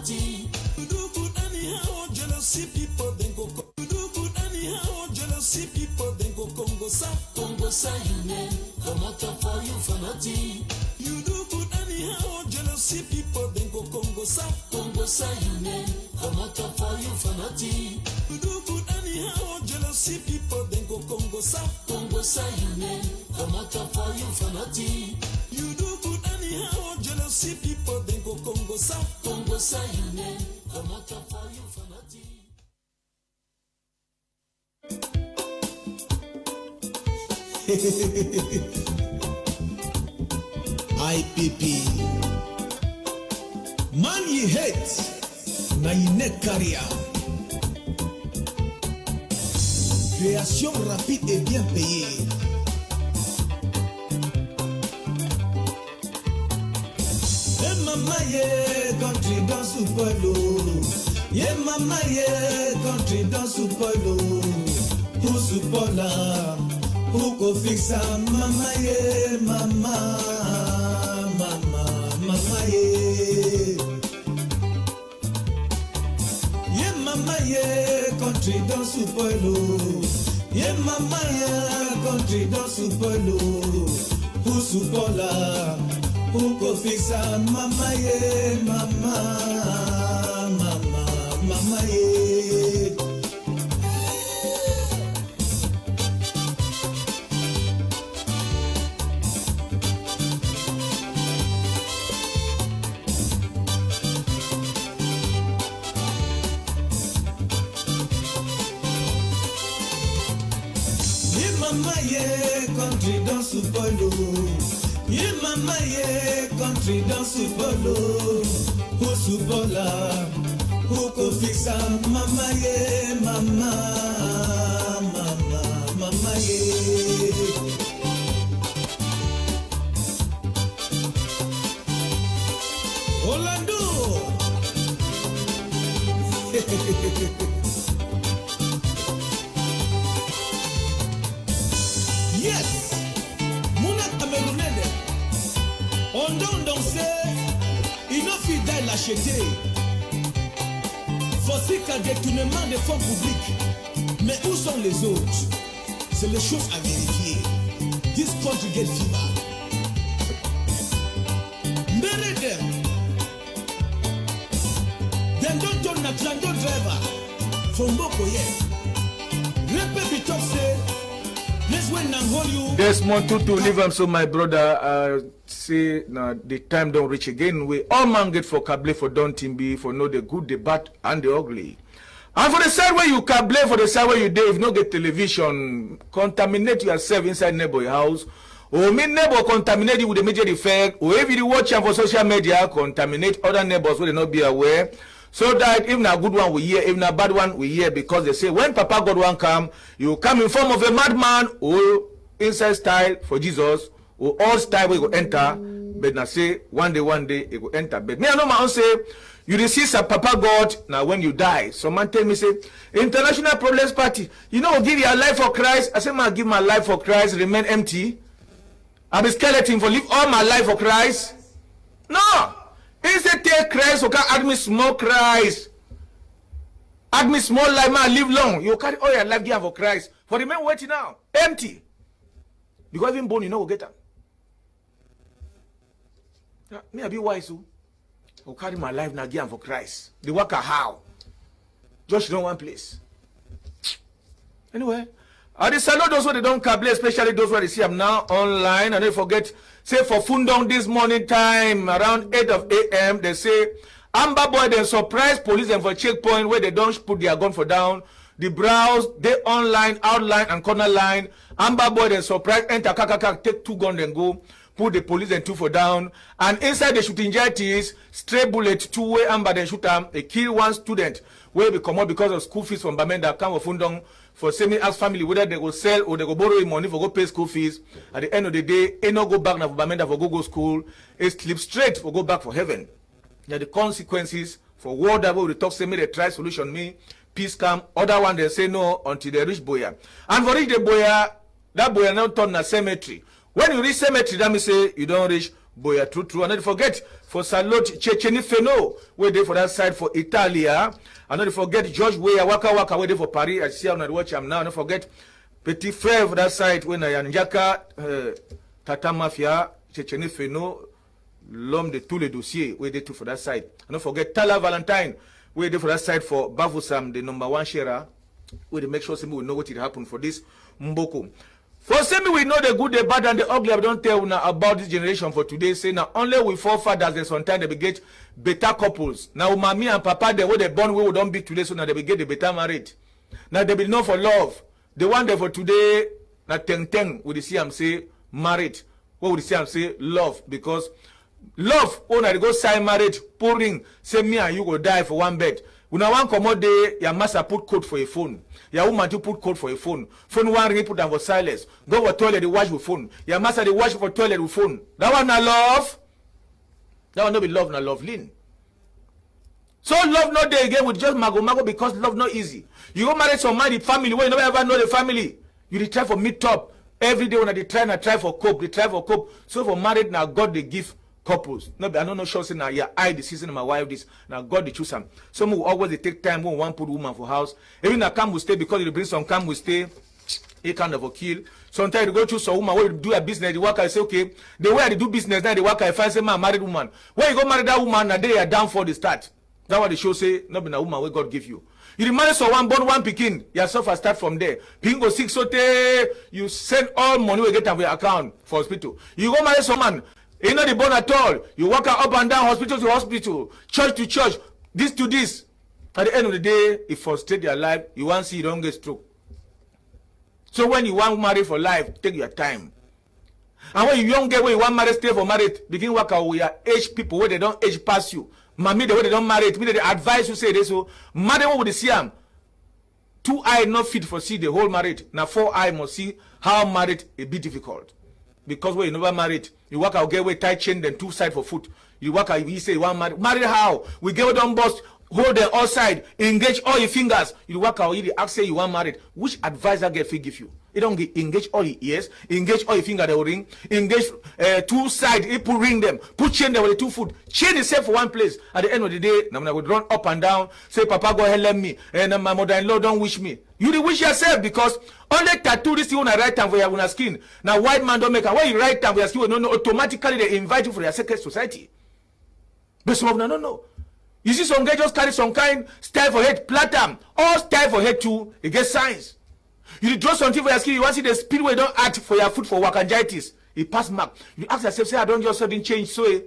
naughty. You do good anyhow, jealousy people then go. You do good anyhow, jealousy people then go Congo sa you name. Come out for you for naughty. You do good anyhow, jealousy people then go Congo sa you name. Come out for you for naughty. You do good anyhow, jealousy people then go Congo sa you name. Come out for you for naughty. You do good anyhow, jealousy people then go Congo sa you name. Come out for you for naughty. IPP man you hate na you net carrière. Création rapide et bien payée. Et mama ye country dans sous polo. Ye mama ye country dans sous polo. Pour sous pola. Pourquoi fixa mama ye mama ye. Ye mama ye country dans sous polo. Ye mama ye country dans sous polo. Pour sous pola. Pourquoi fixa mama ye mama ye. Mama ye country dans sous polo. Ye mama ye country dans sous polo. Pour sous pola. Pour qu'on fixe mama ye mama ye. Orlando. Yes, Mouna Camerounais. On danse, il ne fit d'aller l'acheter. Voici qu'un détournement des fonds publics. Mais où sont les autres? C'est les choses à vérifier. This country get fever. Merede. Then don't turn a Atlanta driver from Bokoye. Repe Bitok say. Desmond to leave him, so my brother say now the time don't reach again. We all man get for cable for don't be for know the good, the bad, and the ugly. And for the side where you cable, for the side where you do, if no get television, contaminate yourself inside neighbor house, or me neighbor contaminate you with a major effect, or if you watch for social media, contaminate other neighbors who they not be aware. So that if na good one we hear, if na bad one we hear, because they say when Papa God one come, you come in form of a madman or inside style for Jesus or all style we go enter. But now say one day it go enter. But me I know my own say you receive a Papa God now when you die. Some man tell me say International Problems Party, you know give your life for Christ. I say man give my life for Christ, remain empty. I'm a skeleton for live all my life for Christ. No. He said, take Christ, you can't add me small Christ. Add me small life, man, live long. You carry all your life give for Christ. For the man waiting now, empty. Because even born, you know, get them. Me, I be wise, who carry my life now give for Christ. The worker how? Just know one place. Anyway, I just salute those who they don't cable, especially those who they see I'm now online. And don't forget, say for Fundong this morning time, around 8 a.m., they say, Amba boy, they surprise police and for checkpoint where they don't put their gun for down. The browse, they online, outline, and corner line. Amba boy, they surprise, enter, take 2 guns and go. Put the police and 2 for down. And inside the shooting jetties, stray bullet, 2-way Amba, they shoot them. They kill 1 student. Where they come out because of school fees from Bamenda, come for Fundong. For semi-ask family, whether they go sell or they go borrow money for go pay school fees. At the end of the day, they no go back now for Bamenda for go school. It slip straight for go back for heaven. Now the consequences for war that we talk say me they try solution me, peace come. Other one they say no until they reach Boya. And for reach the Boya, that Boya now turn a cemetery. When you reach cemetery, that means say you don't reach Boya true. And don't forget for Salot Checheni Feno, where they for that side for Italia. And don't forget George Weah Waka where they for Paris. I see I'm not watch him now. Don't forget Petit Frère for that side when I Njaka Tata Mafia Checheni Feno, l'homme de tous les dossiers, where they do for that side. And don't forget Tala Valentine, where they for that side for Bavusam, the #1 sharer, where they make sure we know what will happen for this Mboko. For some we know the good, the bad, and the ugly. I don't tell now about this generation for today. Say now only with forefathers they sometimes they get better couples. Now mommy and papa they were they born we don't be today, so now they get the better married. Now they be known for love. The one there for today now ten with the see I'm say married. What would the see I'm say love, because love when I go sign marriage, pouring say me and you go die for one bed. When I want come out there, your master put code for a phone. Your woman to put code for a phone. Phone one ring put down for silence. Go for toilet, they wash with phone. Your master they wash for toilet with phone. That one not love. That one not be love, not love lean. So love not there again with just mago because love not easy. You go marry somebody family where you never ever know the family. You dey try for meet up every day when they try for cope. They try for cope. So for married now God they give couples. No, I don't know sure say now yeah, I the season of my wife this. Now God they choose them. Some will always they take time when one put woman for house. Even a camp will stay because they bring some camp will stay. It kind of a kill. Sometimes they go choose some woman where you do a business, the worker say okay. The way they do business now the worker find say man married woman. When you go marry that woman now they are down for the start. That's what the show say. Not be a woman where God give you. You marry someone born one pikin, yourself start from there. Pikin go sick so you send all money we get on your account for hospital. You go marry someone. You know the born at all. You walk up and down, hospital to hospital, church to church, this to this. At the end of the day, if frustrate your life, you want to see you don't get stroke. So when you want marry for life, take your time. And when you young girl, when you want marry, stay for marriage, begin work out with your age people where they don't age pass you. Mommy, the way they don't marry it, me they advise you say this. So marry what would they see them? 2 eye not fit for see the whole marriage. Now 4 eye must see how married it be difficult. Because when you never married, you work out get away tight chain, then 2 side for foot. You work out, you say you want married. Married how? We get with them bust, hold them all side, engage all your fingers. You work out, you ask say you want married. Which advisor get fit give you? You don't get engage all your ears, engage all your finger they will ring, engage 2 side, you put ring them, put chain them with the 2 foot, chain itself for one place. At the end of the day, now I would run up and down, say Papa go ahead let me, and my mother-in-law don't wish me. You dey wish yourself because only tattoo this you wanna write time for your skin. Now white man don't make and when you write time for your skin, no, automatically they invite you for your secret society. But some of them no. You see some guys just carry some kind style for head, platinum, all style for head too, it gets signs. You draw something for your skin, you want to see the speed where you don't act for your foot for wakangitis. It pass mark. You ask yourself, say I don't just sudden change so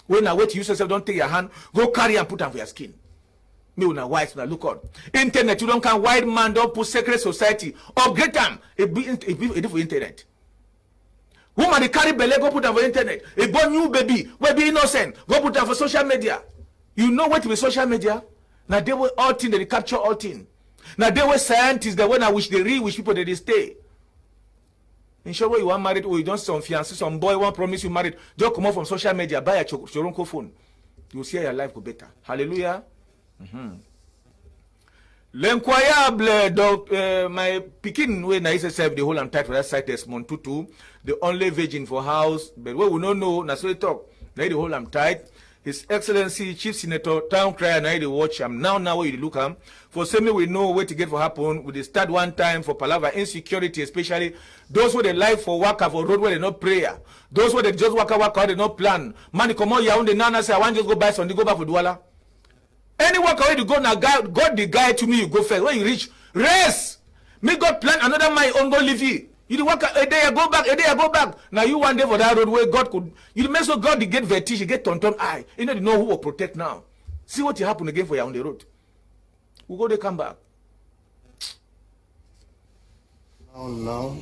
when I wait to use yourself, don't take your hand, go carry and put on for your skin. Me una white na look on. Internet, you don't can white man don't put secret society. Upgrade them. It be for internet. Woman they carry belly, go put them for internet. A born new baby, will be innocent. Go put them for social media. You know what to be social media? Now they were all thing, they capture all thing. Now they were scientists that when I wish they real wish people that they stay. In short, way you want married or you don't some fiancé, some boy want promise you married, just come out from social media, buy a choronko phone. You will see your life go better. Hallelujah. L'incroyable donc my pikin wey na self the whole am tight for that side Desmond Tutu, the only virgin for house, but we no know na so he talk. Na the whole am tight. His Excellency Chief Senator Town Crier na dey watch am now where you look am. For say me we know where to get for happen. We dey start one time for palava insecurity, especially those who they live for waka for road where they not prayer. Those where they just waka they not plan. Man come out here on the nana say I want just go buy something, go back for Douala. Any work where you go now, God the guy to me, you go first. When you reach, rest. Me God plan another my own go leave you. You work a day I go back, a day I go back. Now you one day for that road where God could. You make so God the get vertige, you get ton eye. You know who will protect now. See what will happen again for you on the road. We go they come back. Now,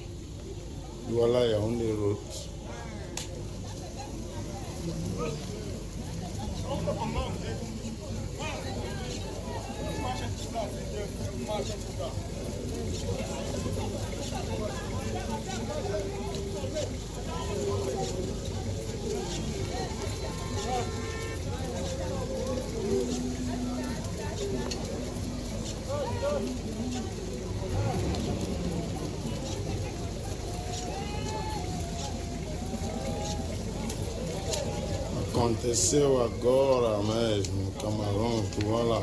you are like on the road. aconteceu agora mesmo, Camarão, voilà.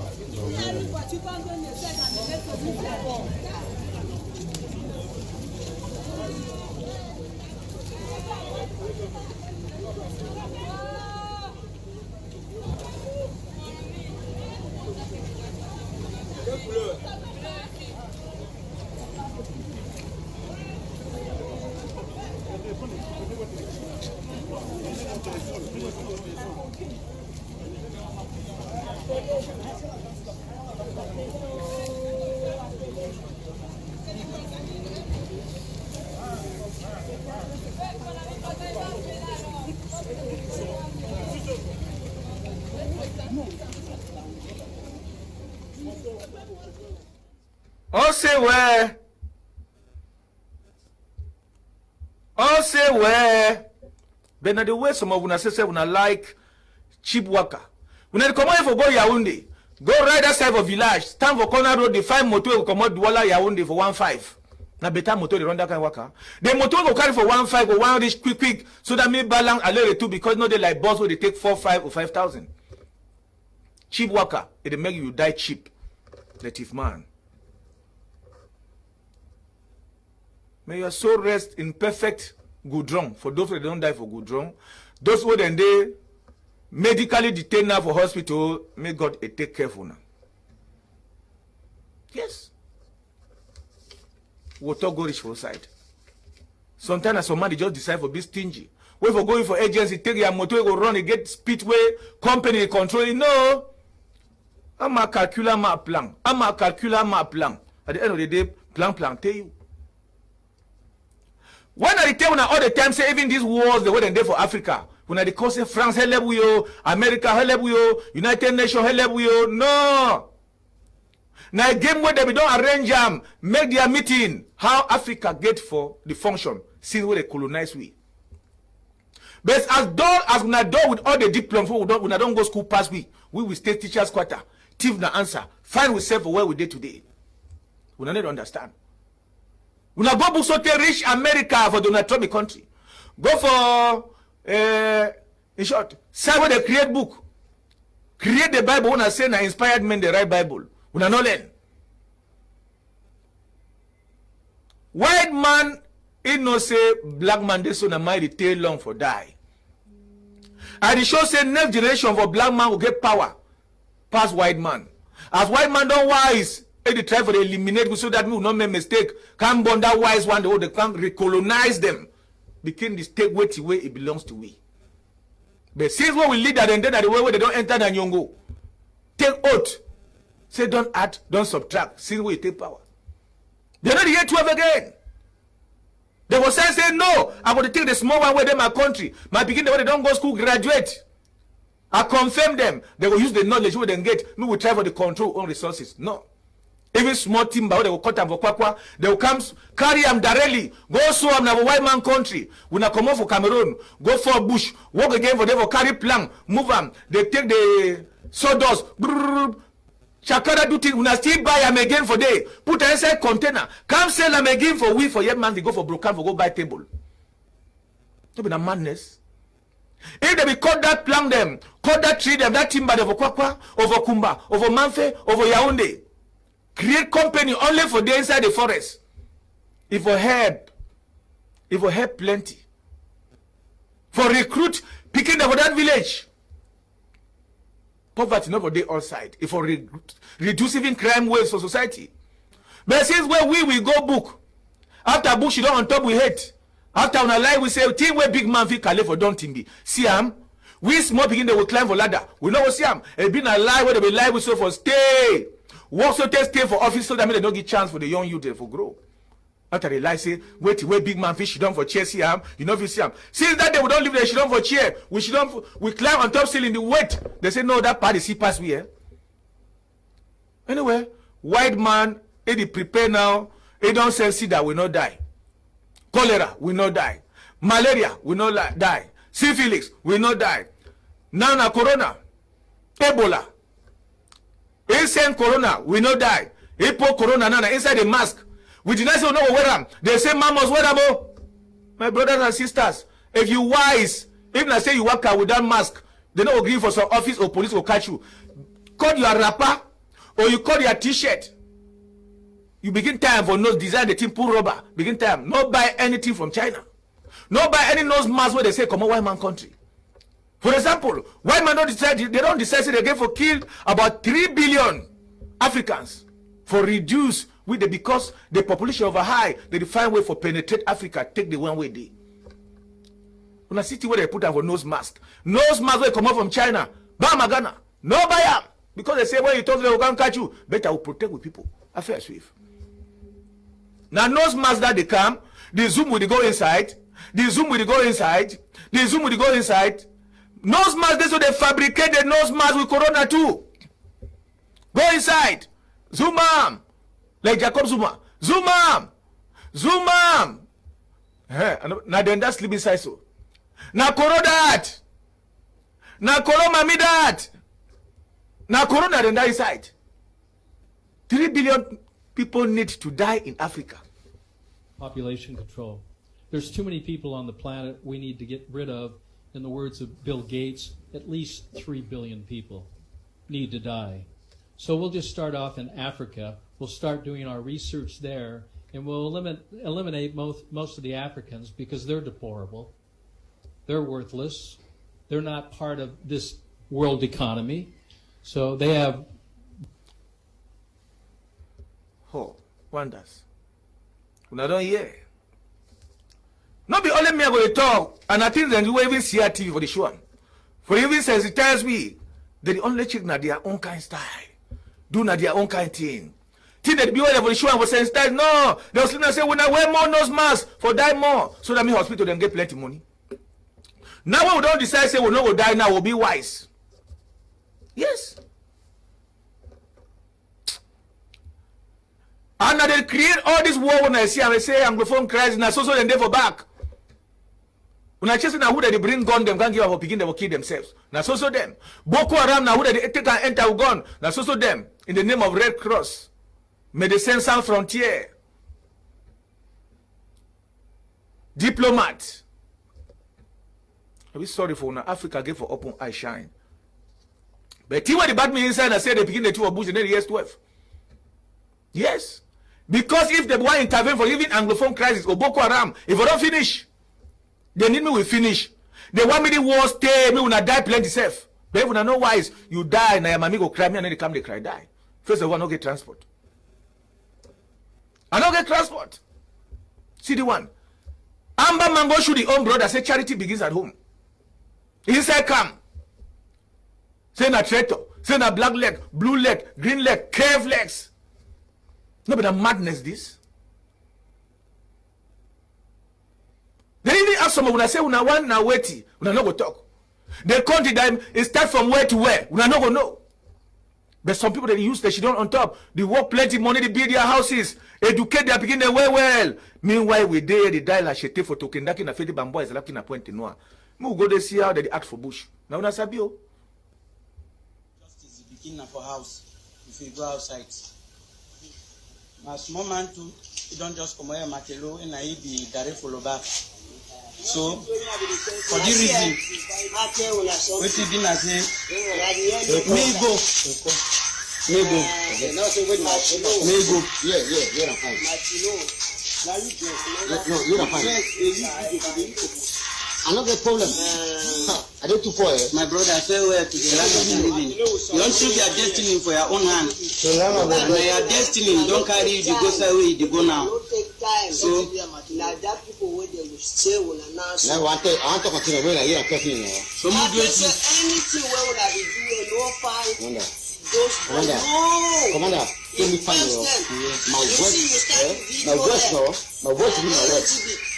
Say where. But now the way some of una say una like cheap worker. When they come out for go Yaoundé, go right that side of village, stand for corner road, they find motor will come out Douala Yaoundé for 1.5. Now better motor they run that kind of worker. The motor will carry for 1.5 or 1 reach quick, so that may balance a little too because no they like boss where they take 4, 5 or 5,000. Cheap worker, it make you die cheap. Native man. May your soul rest in perfect good wrong. For those who don't die for good wrong, those who then they medically detained now for hospital, may God take careful now. Yes. We'll talk go rich for side. Sometimes somebody just decide for be stingy. Wait for going for agency, take your motor, go run, and get speedway, company control it. No. I'm a calculator, my plan. I'm a calculator, my plan. At the end of the day, plan, tell you. When I tell you all the time, say even these wars, the way they for Africa, when I call say France, help you, America, help you, United Nations, help you. No. Now a game where they don't arrange them, make their meeting, how Africa get for the function, since where they colonize we. But as dull as we are done with all the diplomas, we don't go school past we will stay teachers quarter, thief the answer, find ourselves for where we did today. We don't need to understand. We not go book so to reach America for Donald Trump country. Go for in short, say where they create book. Create the Bible when I say na inspired men they write Bible. We not learn. White man, he no say black man this one might stay long for die. And it shows say next generation for black man will get power past white man. As white man don't wise, they try for eliminate so that we will not make mistake. Can't bond that wise one, they can recolonize them. Became the state where it belongs to we. But since when we lead that and then that the way where they don't enter the nyongo, take oath. Say don't add, don't subtract. Since we take power. They're not here 12 again. They will say no, I'm going to take the small one where they my country. My begin the way they don't go school, graduate. I confirm them. They will use the knowledge where they get. We will try for the control on resources. No. Even small timber, they will cut them for kwakwa. They will come, carry them directly. Go so them na white man country. We na come off for Cameroon. Go for bush. Work again for them for carry plank. Move them. They take the sawdust. Chakara do things. We na still buy them again for day. Put them inside container. Come sell them again for we for yet man. They go for broken for go buy table. That be a madness. If they be cut that plank them, cut that tree them, that timber them for kwakwa, over Kumba, over Manfe, over Yaoundé. Create company only for the inside the forest. If we help plenty. For recruit, picking them for that village. Poverty not for the outside. If for reduce even crime waves for society. But since where we will go book, after book she don't on top we hate. After on a lie we say, team where big man feel kale for don't be. See am? We small begin they will climb for ladder. We know what see am. It been a lie where they be lie we so for stay. Work so they stay for office so that they don't get chance for the young youth for grow. After they lie say, wait where big man fish down for chair see am, you know if you see am. Since that day we don't leave there, she down for chair. We climb on top ceiling the wait. They say no, that part is see pass we here. Anyway, white man, he prepare now, he don't say see that we not die. Cholera, we not die. Malaria, we not die. Syphilis, we not die. Now na corona, Ebola. Inside corona, we not die. He put corona now inside the mask. We did not say no wear them. They say man must wear them. My brothers and sisters, if you wise, if I say you work out with that mask, They don't agree for some office or police will catch you. Cut your wrapper or you cut your t-shirt. You begin time for nose design the thing pull rubber. Begin time. No buy anything from China. No buy any nose mask where they say come on white man country. For example, white man they don't decide they get for kill about 3 billion Africans for reduce with the because the population over high, they find way for penetrate Africa, take the one way they. When I see where they put out for nose mask will come out from China, Bamagana, no buy up. Because they say when you talk they will come catch you, better will protect with people. Affair swift. Now nose mask that they come, the zoom will go inside, the zoom will go inside, the zoom will go inside. Nose mask, that's what they fabricate the nose mask with corona too. Go inside. Zoom arm. Like Jacob Zuma. Zoom arm. Zoom arm. Now then that sleep inside so. Now corona that. Now corona mami that. Now corona then that inside. 3 billion people need to die in Africa. Population control. There's too many people on the planet we need to get rid of. In the words of Bill Gates, at least 3 billion people need to die. So we'll just start off in Africa. We'll start doing our research there, and we'll eliminate most of the Africans because they're deplorable. They're worthless. They're not part of this world economy. So they have... Oh, wonders. Una don't hear. Not be only me going to talk, and I think that you even see a TV for the show. For even sensitize me, they the only check na their own kind style, do na their own kind thing. Think that be only for the show and for sensitize. No, they was say when I wear more nose mask for die more, so that me hospital then get plenty money. Now when we don't decide say we not go die now, we'll be wise. Yes. And now they create all this war when I see and I say Anglophone crisis now so then they for back. When I chase now who they bring gun them can't give up begin they will kill themselves. Now so them. Boko Haram now who they take and enter with gun. Now so them in the name of Red Cross. Médecins Sans Frontières. Diplomat. I'm sorry for now Africa get for open eye shine. But see what the bad me inside and say they begin the two of Bush in the years 12. Yes. Because if they want to intervene for even Anglophone crisis or Boko Haram, if we don't finish, they need me, we finish. They want me the war stay, me when I die plenty safe. But when I know wise, you die, now your mommy go cry me and then they come, they cry, die. First of all, I don't get transport. I don't get transport. See the one. Amba Mango shoot the own brother, say charity begins at home. He said come. Say na traitor, say na black leg, blue leg, green leg, curved legs. No, but a madness this. They even ask someone when I say una one na waiting, una no go talk. They count them, it start from where to where, una no go know. But some people that use the shit on top, they work plenty money, they build their houses, educate their begin their way well. Meanwhile, we there, they die like shete for token, that na fete bamboy is like na point noir. We go there see how they act for bush. Now una sabio. Justice begin for house if you go outside. My small man too, you don't just come here Makelo and I be direct follow back. So for this reason, what you did not say, me go. Yeah, I'm fine. No, you're fine. I don't get problem. I don't too far. My brother, I say where to the land of the living. You don't choose your destiny for your own hand. Your destiny, don't carry the go away, the go now. So, that people where they will stay will announce. I want to continue where I hear a question. So, anything where would I be doing? No fine. Commander, let me find my words.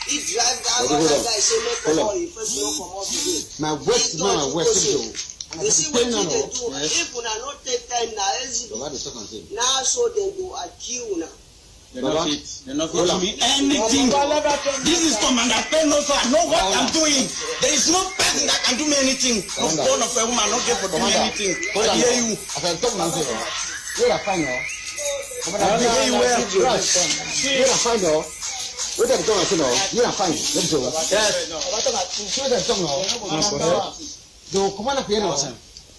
He drive down and I say, make come on, you first don't come on today. My west man, west do. You see what they do. If we not take time now, now so they go accuse now. They're not going to me anything. This is Commander Pen also. I know what I'm doing. There is no person that can do me anything. No born of a woman, not get for doing anything. I hear you. I can talk now. You're a fine, Commander, you're a fine, What are you doing? You're fine. Let's go. Yes. Do come on here now.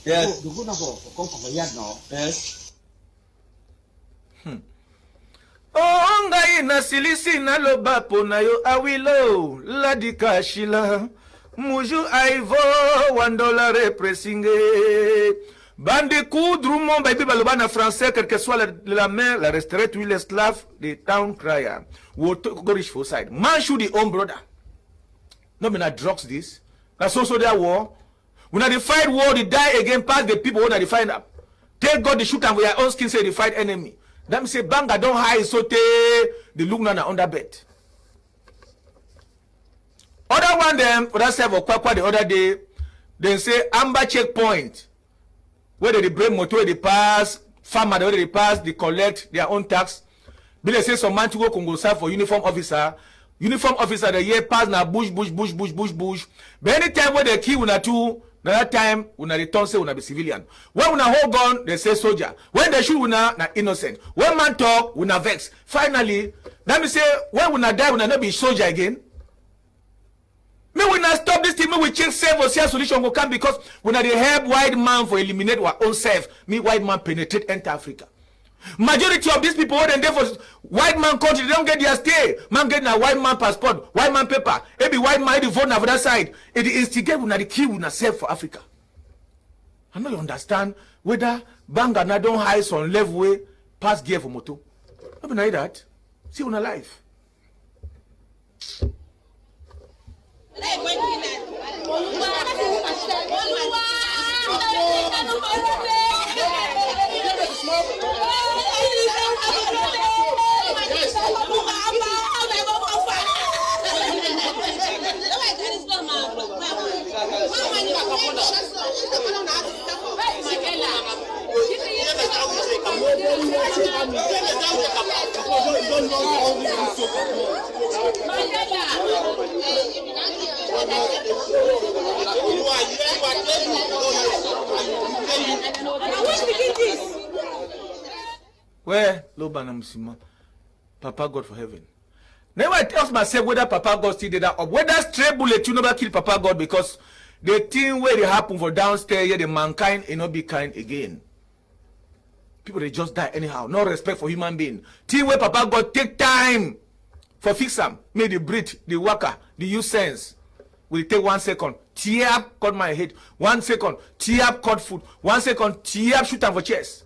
Yes. Do go now for come for yard now. Yes. Oh, ngai na silisi na lobapo na yo awilo la dikashila muju aivo $1 repressinge bande coudre mon baby balobana français quel que soit la mer la restraite ou l'esclave the town crier wo go reach for side man shoot the own brother no be na drugs this na so that war when they fight war they die again pass the people when they find up take God the shoot and we are own skin say they fight enemy. Them say banga don't hide so the look na under bed. Other one them for that serve Okwakwa the other day, they say Amber checkpoint where they bring motor where they pass, farmer where they pass, they collect their own tax. But they say some man to go Congo serve for uniform officer. Uniform officer the year pass na bush. But anytime where they kill una two, that time una return say una be civilian. When una hold gun, they say soldier. When they shoot una na innocent. When man talk, una vex. Finally, let me say when una die, una not be soldier again. May we not stop this thing, may we change self or see a solution will come because when they help white man for eliminate our own self, me white man penetrate enter Africa. Majority of these people when they for white man country, they don't get their stay. Man get a white man passport, white man paper. Every white man the vote na for that side. It instigate una the kill una self for Africa. I know you understand whether banga na don't hide some level way pass gear for moto. Not be that. See una life. Where Loban Musima, Papa God for heaven. Never I ask myself whether Papa God still did that or whether stray bullet you never kill Papa God because the thing where it happen for downstairs, yeah, the mankind will not be kind again. People they just die anyhow, no respect for human being. Thing where Papa God take time for fix them, make the breathe, the worker, the use sense. Will take 1 second, tear up, cut my head. 1 second, tear up, cut foot. 1 second, tear up, shoot them for chest.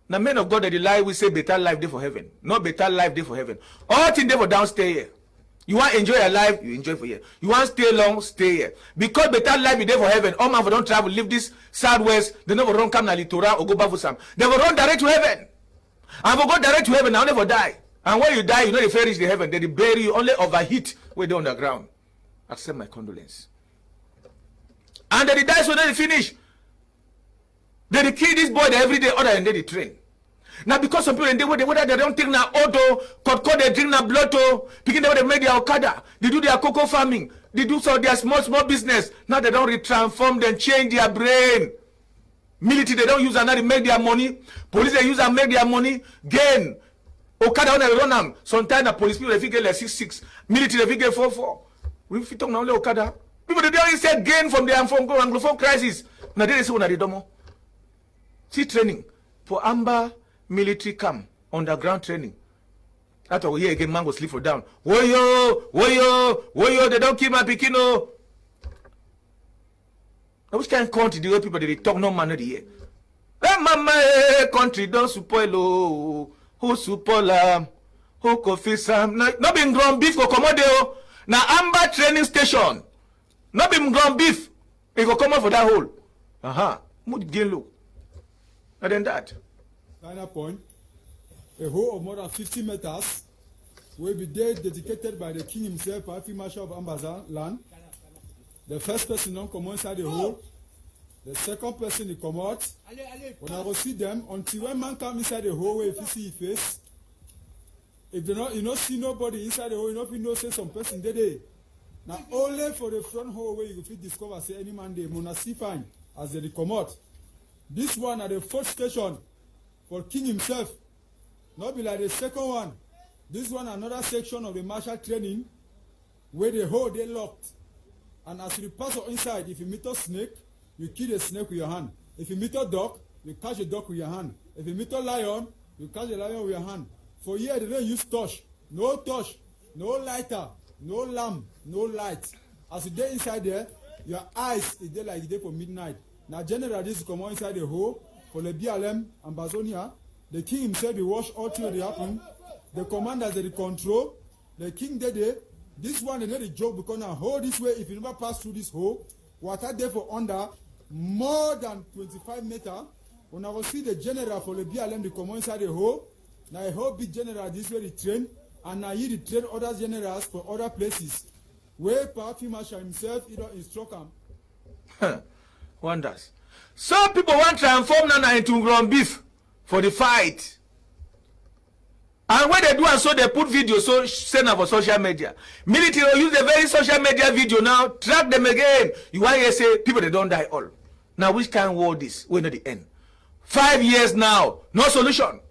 Now, men of God, that the lie, we say better life day for heaven. Not better life day for heaven. All things day for downstairs here. You want to enjoy your life, you enjoy for here. You want to stay long, stay here. Because better life is there for heaven. All man for don't travel, leave this southwest, they never run come na Litora or go back for some. They will run direct to heaven. And for go direct to heaven, I'll never die. And when you die, you know the fair reach the heaven. They bury you only overheat way down the ground. Accept my condolence. And then they die so they finish. They kill this boy every day other than they train. Now because some people whether they don't think na auto, cut they drink na blood to, picking them they make their okada, they do their cocoa farming, they do so their small business. Now they don't retransform them, change their brain. Military they don't use another make their money. Police they use and make their money. Gain. Okada when they run them. Sometimes the police people they get like 6-6. Military they get 4-4. We fit talk now only Okada. People they don't say gain from the Anglophone crisis. Now they say when they don't. See training for Amber military camp, underground training. That's why we hear again man go sleep for down. Woyo, they don't kill my pikino. Now which kind of country the way people they talk no man of the year? Hey mama, country don't support who support who coffee some. No be ground beef go commode. Now Amber training station. No be ground beef. It go come out for that hole. Mood gain look. And then that. Final point, a hole of more than 50 meters will be there dedicated by the king himself, Field Marshal of Ambazonian. The first person don't come inside the hole. The second person he come out. When I will see them, until when man come inside the hole, if you see his face, if they not, you don't see nobody inside the hole, you don't know say some person there. Now only for the front hole where you fit discover say any man there, must see fine as they come out. This one at the fourth station for king himself. Not be like the second one. This one another section of the martial training where the hole they locked. And as you pass inside, if you meet a snake, you kill the snake with your hand. If you meet a dog, you catch a dog with your hand. If you meet a lion, you catch a lion with your hand. For here, they don't use torch, no lighter, no lamp, no light. As you dey inside there, your eyes is there like they for midnight. Now, generally, this come on inside the hole for the BLM Ambazonia. The king himself, he watch all things that happen. The commanders, they control. The king did it. This one, they know the joke because now hole this way. If you never pass through this hole, water there for under more than 25 meters. When I will see the general for the BLM, they come inside the hole. Now a whole big general this way they train, and now he train other generals for other places. Where Party Marshal himself, he don't instruct them. Wonders. Some people want to transform Nana into ground beef for the fight. And when they do and so they put video so send them for social media. Military use the very social media video now, track them again. You want to say people they don't die all. Now which kind of war this? We're not the end. 5 years now, no solution.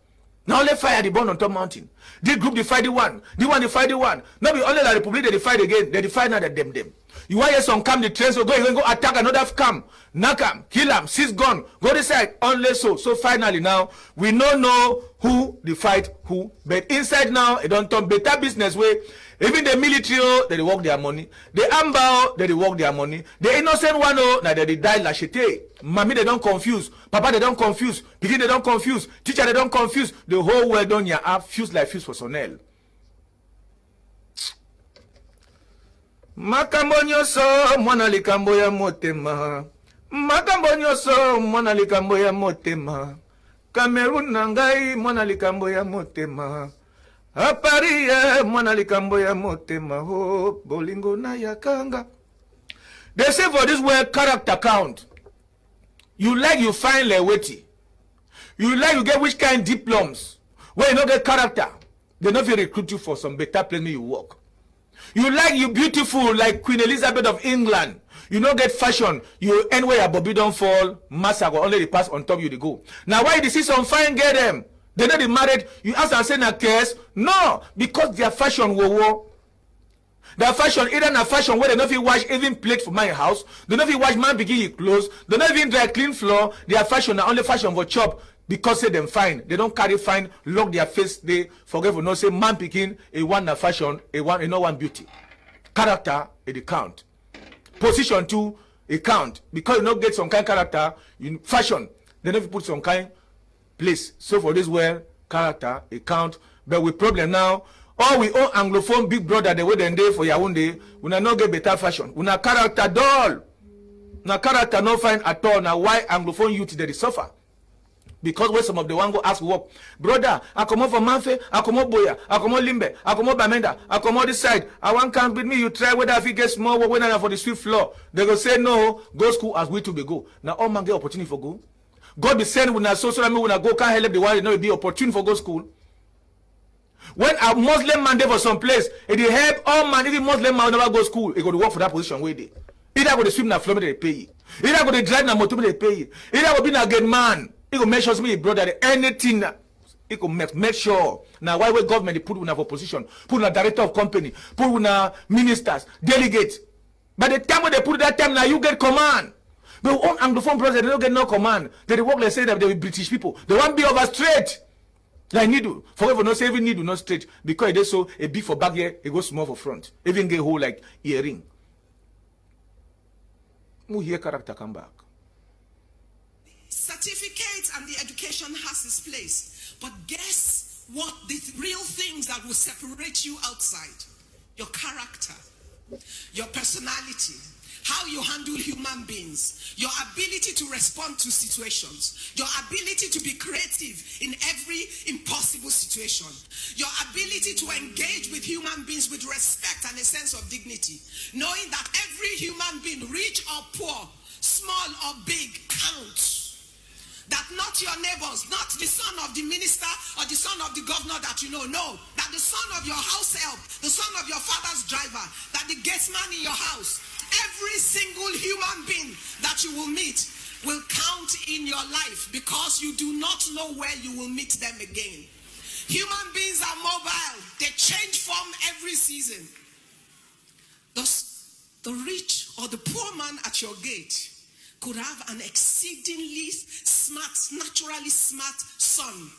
Now let's fire the bomb on top mountain. This group they fight the one they fight the one. Not be only the Republic they fight again, they fight now that them. You want to some camp the train so go attack another camp, knock them, kill them, seize gun, go this side, only so. So finally now we don't know who they fight who, but inside now it don't turn better business way. Even the military, they work their money. The AMBAO, they work their money. The innocent one, now they die lachete. Mommy, they don't confuse. Papa, they don't confuse. Begin, they don't confuse. Teacher, they don't confuse. The whole world on your app fuse like fuse for Sonel. Makambonyo so, mwana likambo ya motema. Makambonyo so, mwana likambo ya motema. Cameroon nangai, mwana likambo ya motema. Aparia mwana likambo ya motema ho bolingo na yakanga. They say for this word character count. You like you find like witty. You like you get which kind diplomas. When you don't get character, they not recruit you for some better place you work. You like you beautiful like Queen Elizabeth of England. You don't get fashion. You end where your bobby don't fall. Massacre only the pass on top you they go. Now why you see some fine get them? They know they married. You ask and say na case. No, because their fashion wo. Their fashion either na fashion where they don't even wash even plate for my house. They don't even wash man begin his clothes. They don't even dry clean floor. Their fashion na only fashion for chop because say them fine. They don't carry fine. Lock their face. They forget for no say man begin a one na fashion a one a no one beauty. Character a the count. Position two a count because you don't get some kind of character in fashion. They never put some kind. Place. So for this well, character, account, but with problem now, all we own Anglophone big brother the way they day for your own day, we not get better fashion. We not character dull. Na character no fine at all. Now why Anglophone youth they suffer? Because when some of the one go ask work, brother, I come out from Manfe, I come out Boya, I come out Limbe, I come out Bamenda, I come out this side. I want come with me. You try whether if you get small when I for the sweet floor. They go say no, go school as we to be go. Now all man get opportunity for go. God be sending when I social media when I go can't help the one you know it be opportune for go school. When a Muslim man there for some place, it will help all man, even Muslim man will never go school, it go to work for that position where they. Either go to swim na floor they pay you. Either go to drive na motor they pay you. Either go be na good man. It go make sure me brother anything it go make sure. Now why we government they put una for position, put una director of company, put una ministers, delegates. By the time when they put that time now you get command. But on Anglophone brothers, they don't get no command. They work like say that they will British people. They want be over straight. Like needle. Forever no say even needle not straight. Because they so a big for back here, it goes small for front. Even get whole like earring. Who hear character come back? Certificate and the education has its place. But guess what? The real things that will separate you outside. Your character. Your personality. How you handle human beings, your ability to respond to situations, your ability to be creative in every impossible situation, your ability to engage with human beings with respect and a sense of dignity, knowing that every human being, rich or poor, small or big, counts. That not your neighbors, not the son of the minister or the son of the governor that you know, no. That the son of your house help, the son of your father's driver, that the gatesman in your house, every single human being that you will meet will count in your life because you do not know where you will meet them again. Human beings are mobile. They change form every season. the rich or the poor man at your gate could have an exceedingly smart, naturally smart son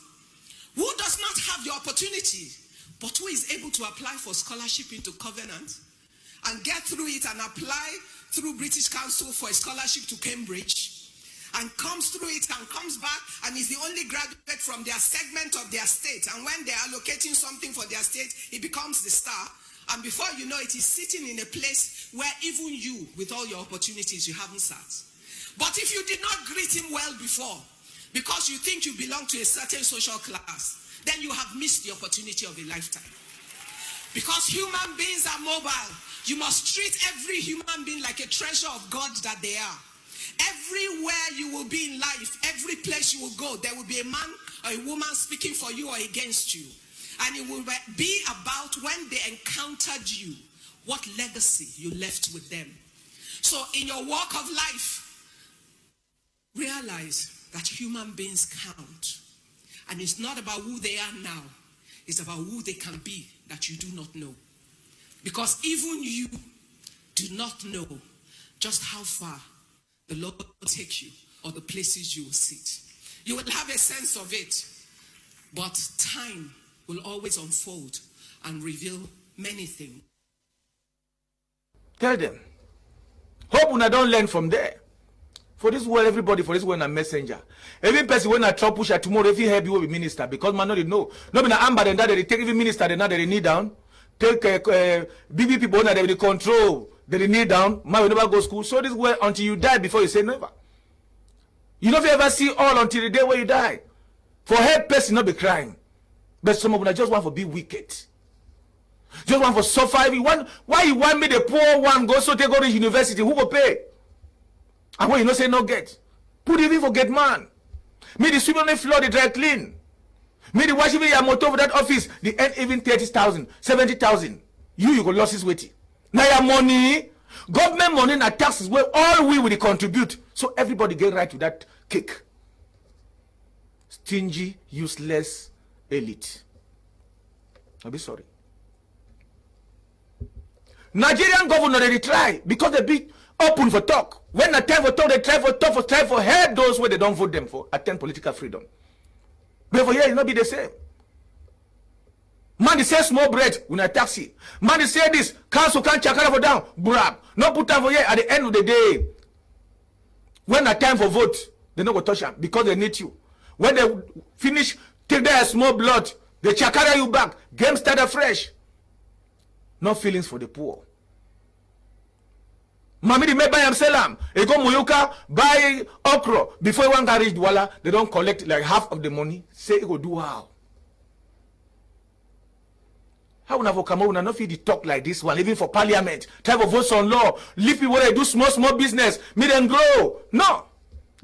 who does not have the opportunity, but who is able to apply for scholarship into Covenant and get through it and apply through British Council for a scholarship to Cambridge, and comes through it and comes back and is the only graduate from their segment of their state. And when they're allocating something for their state, he becomes the star. And before you know it, he's sitting in a place where even you, with all your opportunities, you haven't sat. But if you did not greet him well before, because you think you belong to a certain social class, then you have missed the opportunity of a lifetime. Because human beings are mobile. You must treat every human being like a treasure of God that they are. Everywhere you will be in life, every place you will go, there will be a man or a woman speaking for you or against you. And it will be about when they encountered you, what legacy you left with them. So in your walk of life, realize that human beings count. And it's not about who they are now. It's about who they can be that you do not know. Because even you do not know just how far the Lord will take you or the places you will sit. You will have a sense of it, but time will always unfold and reveal many things. Tell them. Hope when I don't learn from there. For this world, everybody, for this world, a messenger. Every person when I try push at tomorrow, if he help you will be minister, because man, no, they know. No, be Amba, then that they take every minister, then that they knee down. Take BB people, that they control, they knee down. Man will never go to school. So this world until you die before you say never. You know if you ever see all until the day where you die. For help person not be crying. But some of them just want to be wicked. Just want to suffer. Why you want me the poor one go so they go to university? Who will pay? And when you know say no get. Put even forget man. Me the swimming on the floor, they dry clean. Me the wash even your motor for that office, they earn even 30,000, 70,000. You go lose his weight. Now your money, government money and taxes where all we will contribute. So everybody get right to that cake. Stingy, useless elite. I'll be sorry. Nigerian governor they try because they be open for talk. When the time for talk, they try for help those where they don't vote them for attend political freedom. But for here, it not be the same. Man, they say small bread when I taxi. Man, they say this council can't check for down. Brab. Not put time for here at the end of the day. When the time for vote, they not go touch them because they need you. When they finish, take their small blood, they check you back. Game started fresh. No feelings for the poor. Mami di may buy am sell am. E go Moyoka buy okra before one can reach Douala. They don't collect like half of the money. Say it go do how? How una for come una not fit the talk like this one, even for parliament. Try to vote on law. Leave people where they do small business. Make them grow. No.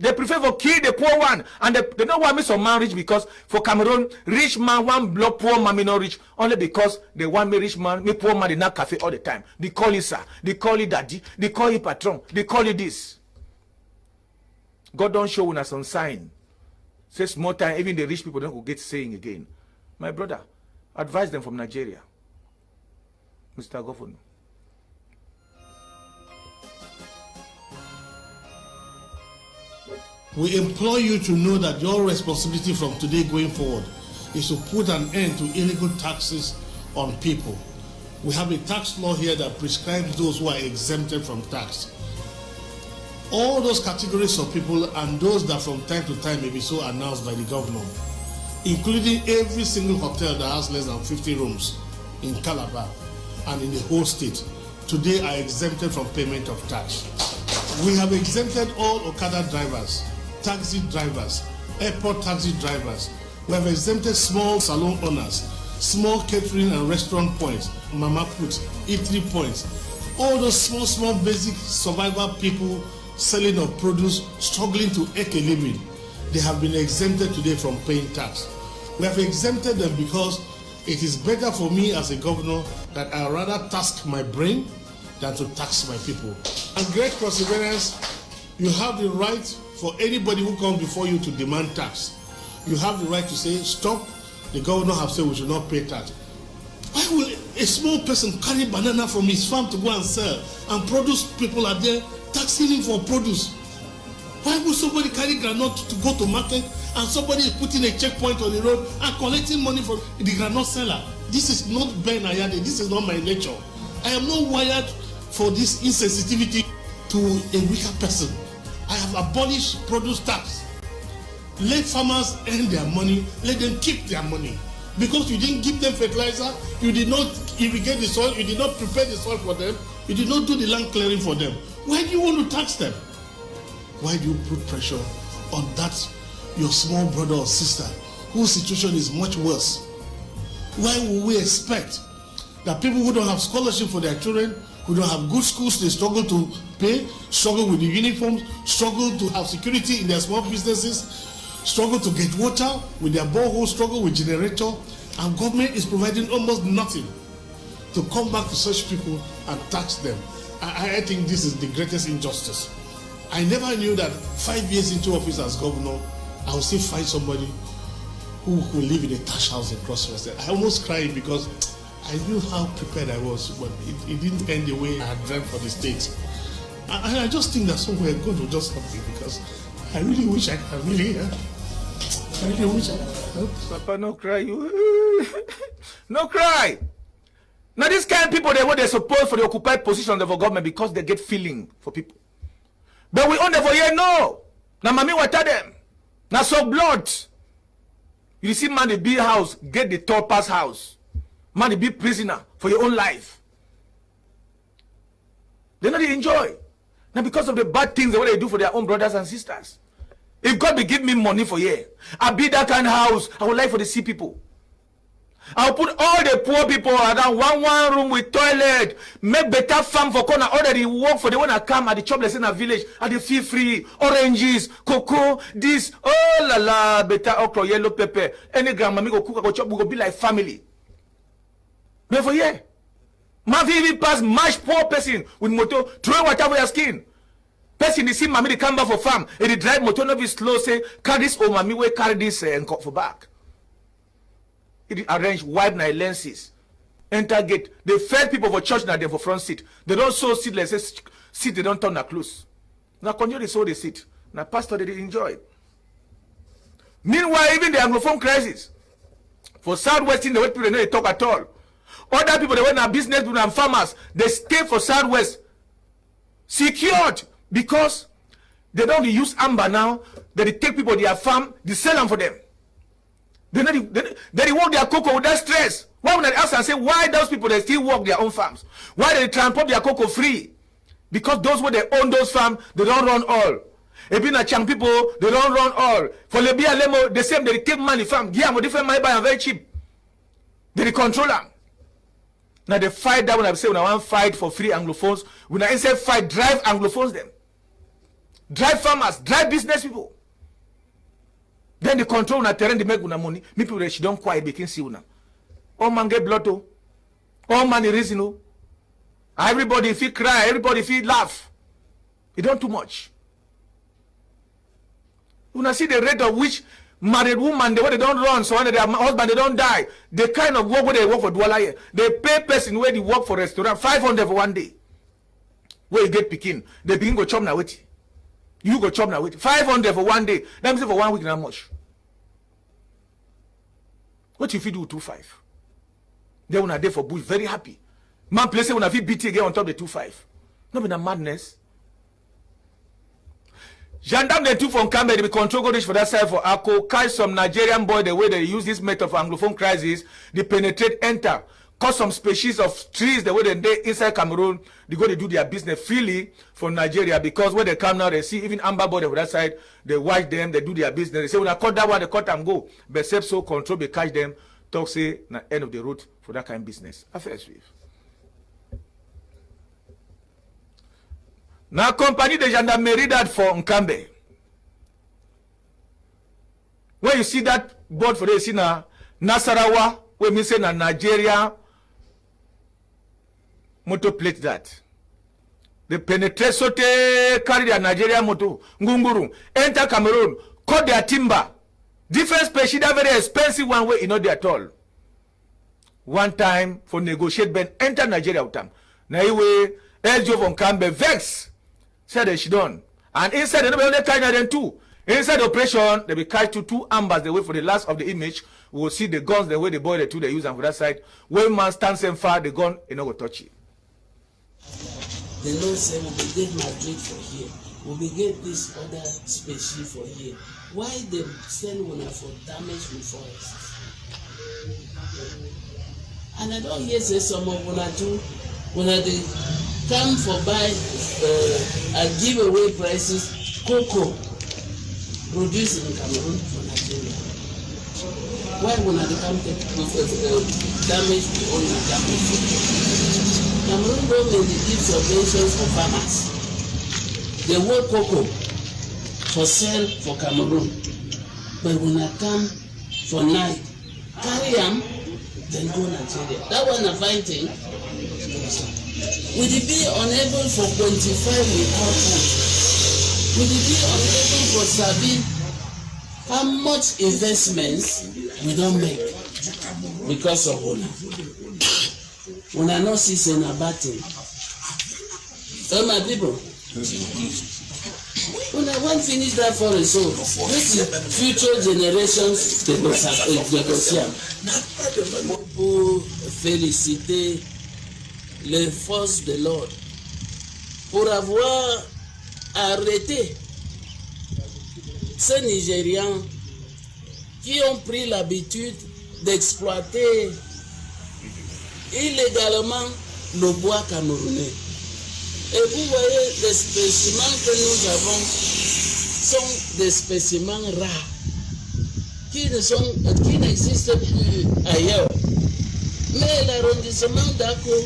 They prefer for kill the poor one. And they don't want me some man rich because for Cameroon, rich man one block, poor man me not rich. Only because they want me rich man, me poor man, they not cafe all the time. They call it sir, they call it daddy, they call it patron, they call it this. God don't show us some sign. Say small time, even the rich people don't go get saying again. My brother, advise them from Nigeria. Mr. Governor. We implore you to know that your responsibility from today going forward is to put an end to illegal taxes on people. We have a tax law here that prescribes those who are exempted from tax. All those categories of people and those that from time to time may be so announced by the governor, including every single hotel that has less than 50 rooms in Calabar and in the whole state, today are exempted from payment of tax. We have exempted all Okada drivers, taxi drivers, airport taxi drivers. We have exempted small salon owners, small catering and restaurant points, mama put, eatery points. All those small basic survival people selling of produce, struggling to make a living, they have been exempted today from paying tax. We have exempted them because it is better for me as a governor that I rather task my brain than to tax my people. And great perseverance, you have the right for anybody who comes before you to demand tax. You have the right to say, stop, the governor have said we should not pay tax. Why will A small person carry banana from his farm to go and sell, and produce people are there taxing him for produce. Why would somebody carry granite to go to market and somebody is putting a checkpoint on the road and collecting money from the granite seller? This is not Ben Ayade. This is not my nature. I am not wired for this insensitivity to a weaker person. I have abolished produce tax. Let farmers earn their money. Let them keep their money. Because you didn't give them fertilizer, you did not irrigate the soil, you did not prepare the soil for them, you did not do the land clearing for them. Why do you want to tax them? Why do you put pressure on that, your small brother or sister, whose situation is much worse? Why would we expect that people who don't have scholarship for their children, who don't have good schools, they struggle to pay, struggle with the uniforms, struggle to have security in their small businesses, struggle to get water with their borehole, struggle with generator, and government is providing almost nothing to come back to such people and tax them? I think this is the greatest injustice. I never knew that 5 years into office as governor, I would still find somebody who could live in a thatch house in Crosswest. I almost cried because I knew how prepared I was, but it didn't end the way I had dreamt for the state. And I just think that somewhere God will just help me, because I really wish I could really I really wish I could. Papa, no cry. No cry. Now these kind of people, they what they support for the occupied position of the government because they get feeling for people. But we own them for here, no. Now mommy water them. Now so blood. You see man the big house, get the tall pass house. Man the big prisoner for your own life. They not enjoy. Now because of the bad things that they do for their own brothers and sisters. If God will give me money for here, I build that kind of house, I would like for the sea people. I'll put all the poor people around one room with toilet, make better farm for corner, already work for the one that come at the jobless in a village, and they feel free, oranges, cocoa, this, oh la la, better okra, yellow pepper, any grandma go cook, go chop, we go be like family. But for here, man even pass match poor person with motor, throw water for your skin. Person they see mommy they come back for farm, and they drive motor no be slow, say, carry this oh mommy, we carry this and come for back. It arrange wide night lenses. Enter gate. The first people for church now they for front seat. They don't sow seat like say seat they don't turn na close. Now continue they sow the seat. Now pastor they enjoy. Meanwhile, even the Anglophone crisis for Southwest in the way people they talk at all. Other people they went na business and farmers they stay for Southwest secured because they don't use amber now. That they take people their farm, they sell them for them. They work their cocoa without stress. Why would I ask and say why those people they still work their own farms? Why they transport their cocoa free? Because those who they own those farms, they don't run all. Ebina Chang people, they don't run all. For Lebia Lemo, the same they take money from Giamo different money buy and very cheap. They control them. Now they fight that when I say when I want fight for free Anglophones, when I say fight, drive Anglophones them. Drive farmers, drive business people. Then the control na terrain they make una money. Me people they don't quiet they can see una. All man get blood oh. All man is reason oh. Everybody feel cry, everybody feel laugh. It don't too much. Una see the rate of which married woman they don't run, so when their husband they don't die. The kind of work where they work for Douala here. They pay person where they work for restaurant 500 for one day. Where you get picking, they begin go chop na wait. You go chop now with 500 for one day. Let me say for 1 week, how much? What if you do 2.5? They when a day for bush, very happy. Man place when I feel BT again on top of the 2.5. Not been a madness. Gendarme they took from Canberra, they control go reach for that side for Ako, catch some Nigerian boy the way they use this method for Anglophone crisis, they penetrate, enter. Cause some species of trees the way they inside Cameroon, they go to do their business freely for Nigeria because when they come now, they see even Amber boy on that side, they watch them, they do their business. They say, when I cut that one, they cut and go. But except so control, they catch them, talk say, na end of the road for that kind of business. Affairs with. Now, company de gendarmerie that for Nkambe. When you see that board for the see na Nasarawa, when we say na Nigeria, motor plate that. They penetrate sote, carry their Nigerian motor, Ngunguru, enter Cameroon, cut their timber. Different species, that very expensive one way, you know, they at all. one time for negotiate Ben enter Nigeria with them. Now anyway, LGO from Cambe vex said that she done. And inside the only kind of them too. Inside the operation, they be carried to 2 ambas the way for the last of the image. We will see the guns the way the boy the two they use and for that side. When man stands and fire the gun, you know go touch it. The Lord said we will get Madrid for here. We will get this other spaceship for here. Why they send one for damage with forests? And I don't hear say some of one too when they come for buy and give away prices cocoa produced in Cameroon for Nigeria. Why when they come take damage the only damage? Cameroon government give subventions for farmers. They work cocoa for sale for Cameroon, but when I come for night, carry them, then go Nigeria. That one a fine thing. Will it be unable for 25 without food? Will it be unable for Sabi how much investments we don't make because of Una? Una not see say na bad thing. So my people, Una won't finish that forest, so this is future generations négociables. Pour féliciter les forces de l'ordre pour avoir arrêté ces Nigérians qui ont pris l'habitude d'exploiter illégalement le bois camerounais. Et vous voyez, les spécimens que nous avons sont des spécimens rares qui n'existent plus ailleurs. Mais l'arrondissement d'Ako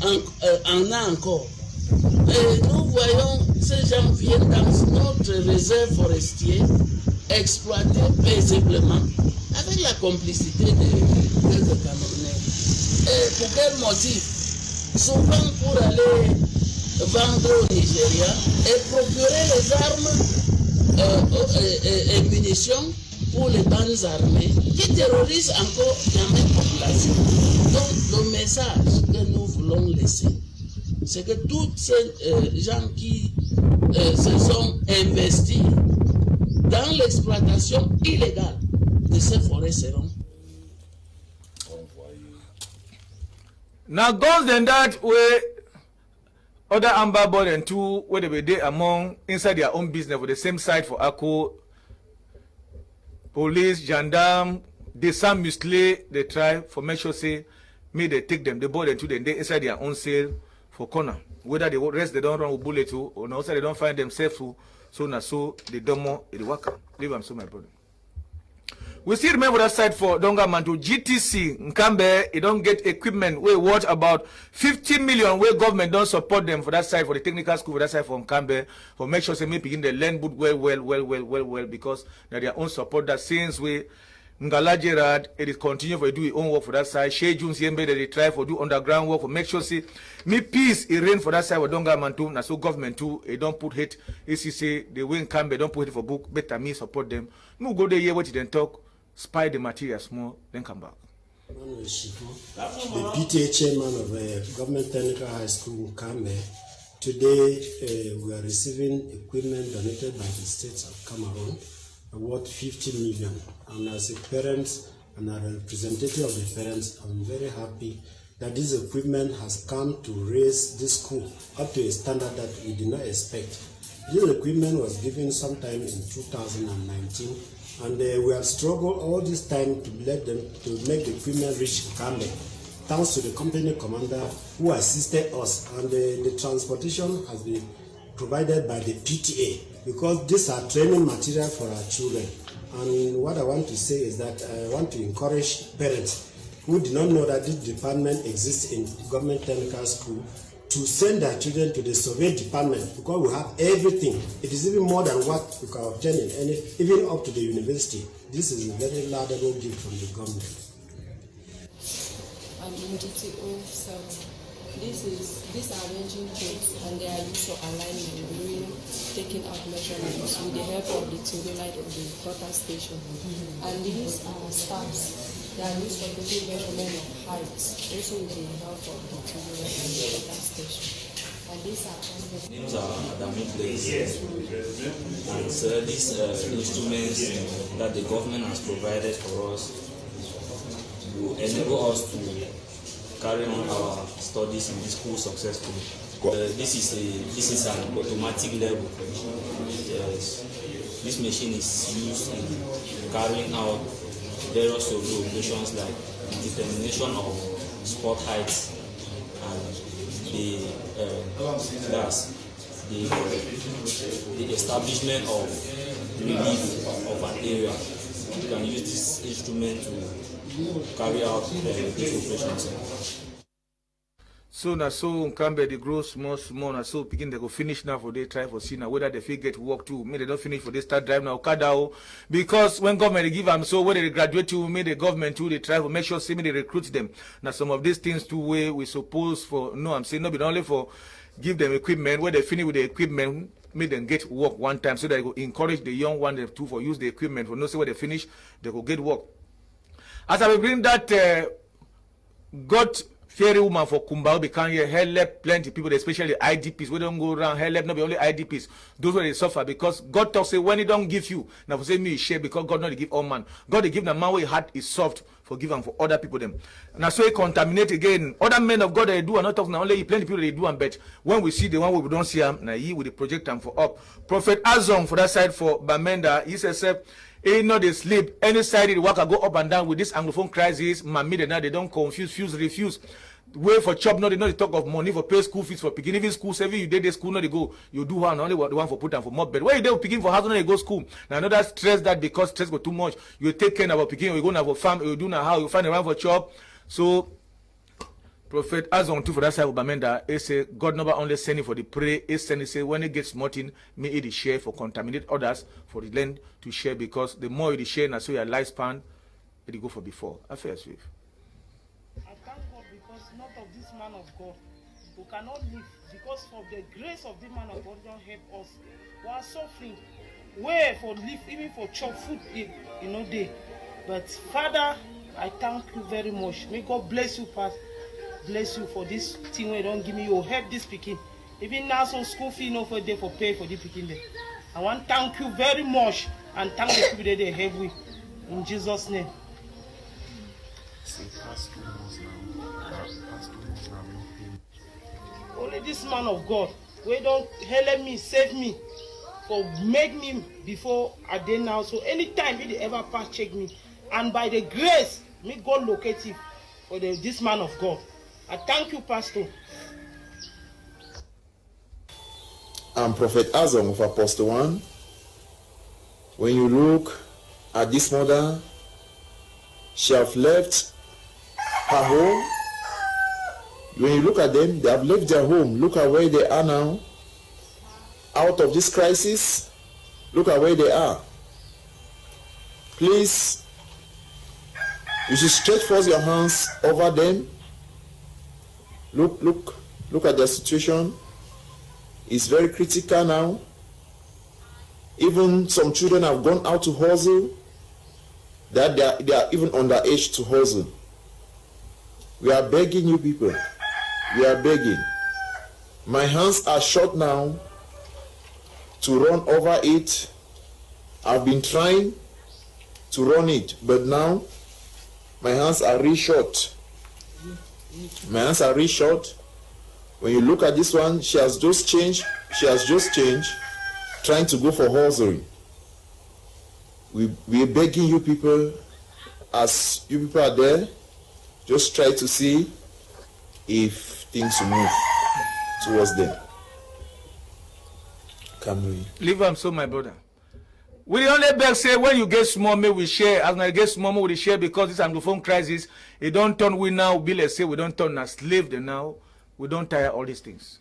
en a encore. Et nous voyons ces gens viennent dans notre réserve forestière exploiter paisiblement avec la complicité des Camerounais. Et pour quel motif? Souvent pour aller vendre au Nigeria et procurer les armes et munitions pour les bandes armées qui terrorisent encore la même population. Donc le message que nous voulons laisser, c'est que tous ces gens qui se sont investis dans l'exploitation illégale de ces forêts seront now guns than that way other Amber board and two where they were there among inside their own business for the same side for Ako police, gendarme, they some muscle they try for make sure say me they take them, the board and two then they inside their own cell for corner. Whether they rest they don't run with bullet too or also they don't find themselves too, so now so they don't more it work. Leave them so my brother. We still remember that side for Donga Mantu GTC Nkambe, it don't get equipment. We watch about 50 million where government don't support them for that side, for the technical school for that side from Nkambe, for make sure they may begin the learn boot well because they their own support that since we Ngala Gerard, it is continue for do his own work for that side. Shea June Siembe they try for do underground work for make sure see me peace it rain for that side for Donga Mantu, na so government too, it don't put hate. If you say they win Nkambe, don't put it for book, better me support them. No go there hear what you then talk. Spy the materials more, then come back. The PTA chairman of Government Technical High School, Kambe. Today we are receiving equipment donated by the states of Cameroon, worth 50 million. And as a parent and a representative of the parents, I'm very happy that this equipment has come to raise this school up to a standard that we did not expect. This equipment was given sometime in 2019. And we have struggled all this time to let them to make the equipment reach Kambe, thanks to the company commander who assisted us. And the transportation has been provided by the PTA because these are training material for our children. And what I want to say is that I want to encourage parents who do not know that this department exists in government technical school to send their children to the survey department because we have everything. It is even more than what we can obtain in any, even up to the university. This is a very laudable gift from the government. I'm in GTO, so these are ranging kits and they are used for alignment, drilling, taking out measurements with the help of the theodolite of the quarter station. And these are staffs They are used for taking measurement of height, also with the help of the children and the station. And these are names are Adamic and so these instruments that the government has provided for us will enable us to carry on our studies in this school successfully. This is an automatic level. Yes. This machine is used in carrying out various operations like the determination of spot heights and the establishment of relief of an area. You can use this instrument to carry out these operations. So now so Kambe they grow small now so begin they go finish now for they try for see now whether they feel get work too. Maybe they don't finish for they start drive now Kadao because when government they give them so when they graduate to maybe the government too they try to make sure see me they recruit them. Now some of these things too where we suppose for no I'm saying not be only for give them equipment where they finish with the equipment make them get work one time so that they go encourage the young one too for use the equipment for no say where they finish they go get work. As I will bring that got fairy woman for Kumbao become here help plenty people, especially IDPs. We don't go around help not be only IDPs. Those where they suffer because God talks say when he don't give you, now for say me share because God not give all man. God they give the man where heart is soft for give and for other people them. Now so he contaminate again. Other men of God they do and not talk now only plenty people they do and bet when we see the one we don't see him now he with the project and for up. Prophet Azong for that side for Bamenda he says he know they sleep. Any side the worker go up and down with this Anglophone crisis. Mammy now they don't confuse, refuse. Wait for chop, no, they know they talk of money for pay school fees for picking. Even school saving, you did the school, no, they go, you do one, only the one for put and for more bed. Where you do picking for house, no, they go school. Now, another stress that because stress go too much, you take care of picking, you go now for farm, you do now how, you find around for chop. So, Prophet Azon too for that side of Bamenda, he say, God never only sending for the pray, he send, he say, when it gets smarting, may it share for contaminate others for the land to share because the more you share, now so your lifespan, it go for before. Affair swift. I thank God because not of this man of God who cannot live because of the grace of the man of God don't help us. We are suffering. Where for live, even for chop food, day. But Father, I thank you very much. May God bless you, Pastor. Bless you for this thing where you don't give me your help this speaking. Even now so school fee no for day for pay for the picking day. I want to thank you very much and thank the people that they help with. In Jesus' name. Only this man of God, we don't help me, save me, for make me before I did now. So anytime he ever pass check me, and by the grace, me God locate him for this man of God. I thank you, Pastor. I'm Prophet Azong of Apostle 1. When you look at this mother, she have left her home. When you look at them, they have left their home. Look at where they are now. Out of this crisis, look at where they are. Please, you should stretch forth your hands over them. Look at their situation. It's very critical now. Even some children have gone out to hustle. That they are even underage to hustle. We are begging you people. We are begging. My hands are short now to run over it. I've been trying to run it, but now my hands are really short. My hands are really short. When you look at this one, she has just changed, trying to go for hustle. We are begging you people, as you people are there, just try to see if things will move towards them. Can we? Leave them so, my brother. We only beg say when you get small, may we share. As I get small, we share because this Anglophone crisis, it don't turn we now, be let's say we don't turn as slave them now. We don't tire all these things.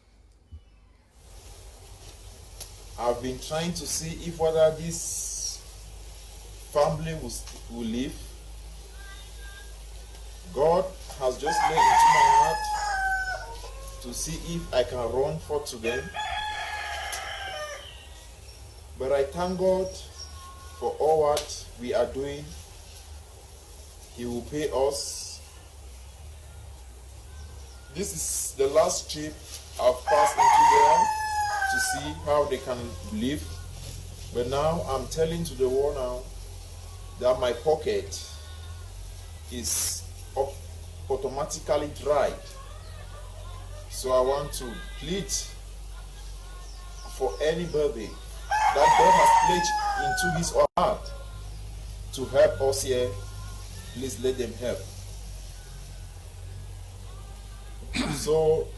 I've been trying to see if whether this family will live. God has just laid into my heart to see if I can run forth to them. But I thank God for all what we are doing He will pay us. This is the last trip I've passed into there to see how they can live. But now I'm telling to the world now that my pocket is automatically dried. So I want to plead for anybody that God has placed into his or heart to help us here. Please let them help. So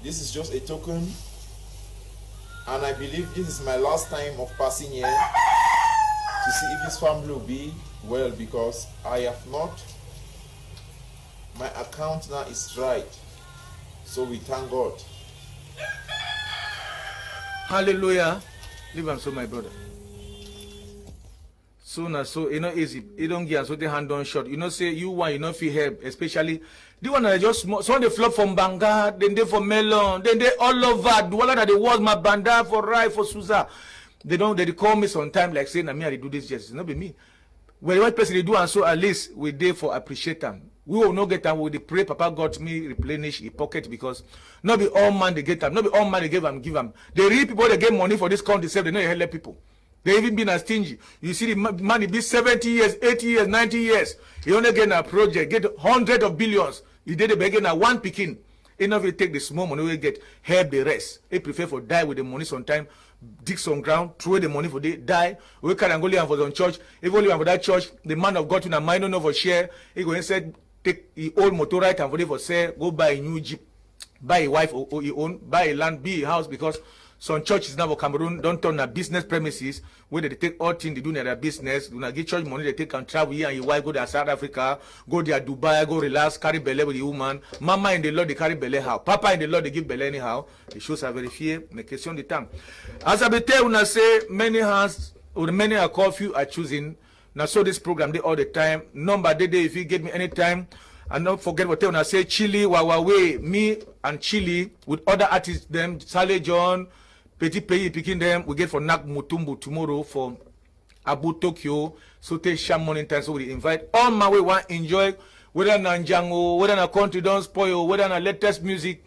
this is just a token, and I believe this is my last time of passing here to see if his family will be well, because I have not, my account now is dried. So we thank God. Hallelujah. Live and so, my brother. So now, so you know, easy. You don't get so the hand on shot. You know, say you want, you know, feel help, especially the one that just small. So they flop from Banga, then they for melon, then they all over. The one that they was my banda for Rai for Suza. They don't. They call me sometime like saying, "I mean, I do this just not be me." When the white person they do, and so at least we there for appreciate them. We will not get them. We pray, Papa got me replenish his pocket, because not be all man they get them. Not be all man they give them. They real people they get money for this country. They know they help people. They even been as stingy. You see the money be 70 years, 80 years, 90 years. He only get a project, get hundreds of billions. He did begin at one picking. Enough you take the small money we get, help the rest. He prefer for die with the money sometime, dig some ground, throw the money for they die. We can go live for some church. If only for that church, the man of God in a mind no for share. He go inside, take the old motorite and for they for sale, go buy a new jeep, buy a wife or your own, buy a land, be a house, because some churches now for Cameroon don't turn a business premises where they take all things they do in their business. Do not get church money, they take and travel here and your wife go to South Africa, go to Dubai, go relax, carry belly with the woman. Mama in the Lord they carry belly how? Papa in the Lord they give belly anyhow. The shows are very fear, the question the time. As I be tell when I say many hands or many are called, few are choosing. Now so this program they all the time. Number day if you get me anytime. And don't forget what when I say Chili, Wawawe, me and Chili with other artists them, Sale John, Petit Pays picking them, we get for Nak Mutumbu tomorrow for Abu Tokyo, so take sham morning time. So we invite all my way want enjoy, whether na Njango, whether na country don't spoil, whether na latest music,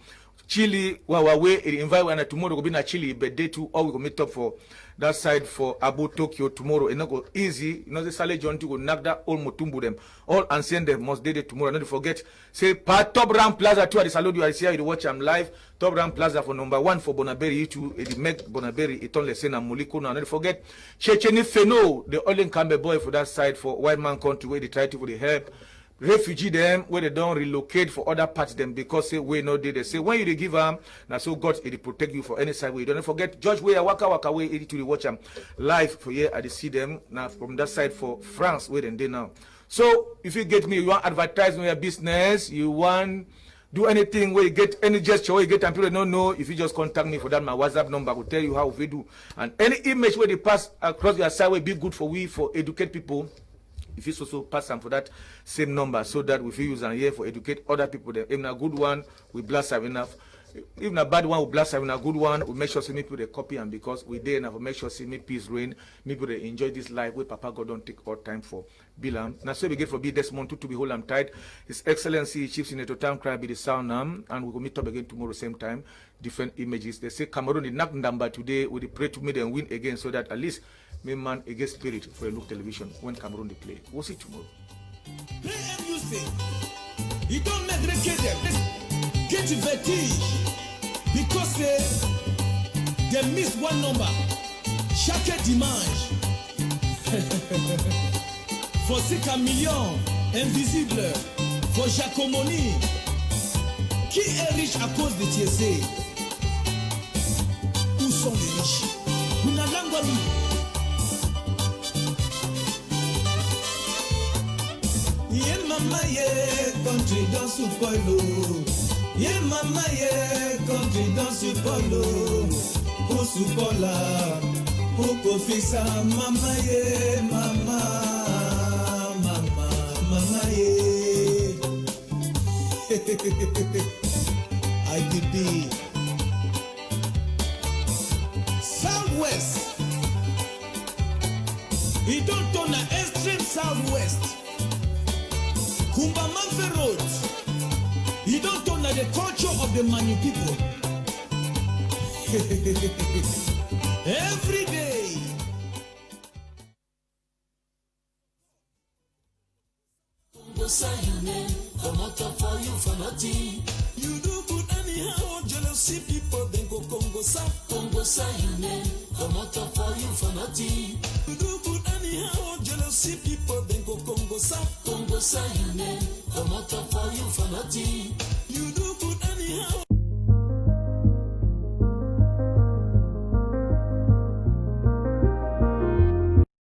Chili, Wawawe, it invite when tomorrow will be na Chili birthday too, or we go meet up for that side for Abu Tokyo tomorrow. It not go easy. You know the Sale John to go knock that all Mutumbu them. All ancient them must day tomorrow. Not to forget. Say Top Ram Plaza too at the salute you are here. You watch I'm live. Top Ram Plaza for #1 for Bonaberi. You too. It make Bonaberi. It only send a Muliko now. Not to forget. Checheni Feno, the only Kambe boy for that side for white man country where they try to for the help. Refugee them where they don't relocate for other parts them because say we no they say when you give them now so God it protect you for any side way. You don't forget George where waka way it to watch them live for here I see them now from that side for France where they now. So if you get me, you want advertise on your business, you want do anything where you get any gesture where you get and people don't know, if you just contact me for that, my WhatsApp number will tell you how we do. And any image where they pass across your side will be good for we for educate people. If you also pass them for that same number so that we use them here for educate other people. Then if a good one, we blast them enough. If a bad one, we blast them in a good one. We make sure me people they copy and because we there enough, we make sure me peace reign. Me people they enjoy this life where Papa God don't take all time for Bilam. Now so we get for be this month to be whole and tight. His Excellency Chief Senator Tam Cry be the sound and we will meet up again tomorrow same time. Different images. They say Cameroon did knock number today. We pray to meet and win again so that at least me man against spirit for a look television when Cameroon they play. We'll see tomorrow. Play music. You don't make them get vertige because they miss one number. Chaque dimanche. For 5 millions invisible. For Jacomoni. Qui est riche à cause de TSC? Où sont les riches? Unalangwani. Yeah, mama, yeah, country don't support. Yeah, mama, yeah, country don't support. Who support la? Who go fix a mama, yeah, mama, yeah. IPPP. Southwest. He don't turn an extreme southwest. Kumba Manfe Road. You don't turn like the culture of the Manu people. Every day. Congo Sayune, come out for you for nothing. You do good anyhow, jealousy people then go Congo Sayune, come out for you for nothing. You do good anyhow, jealousy people then go Congo Sayune, come out for you for nothing.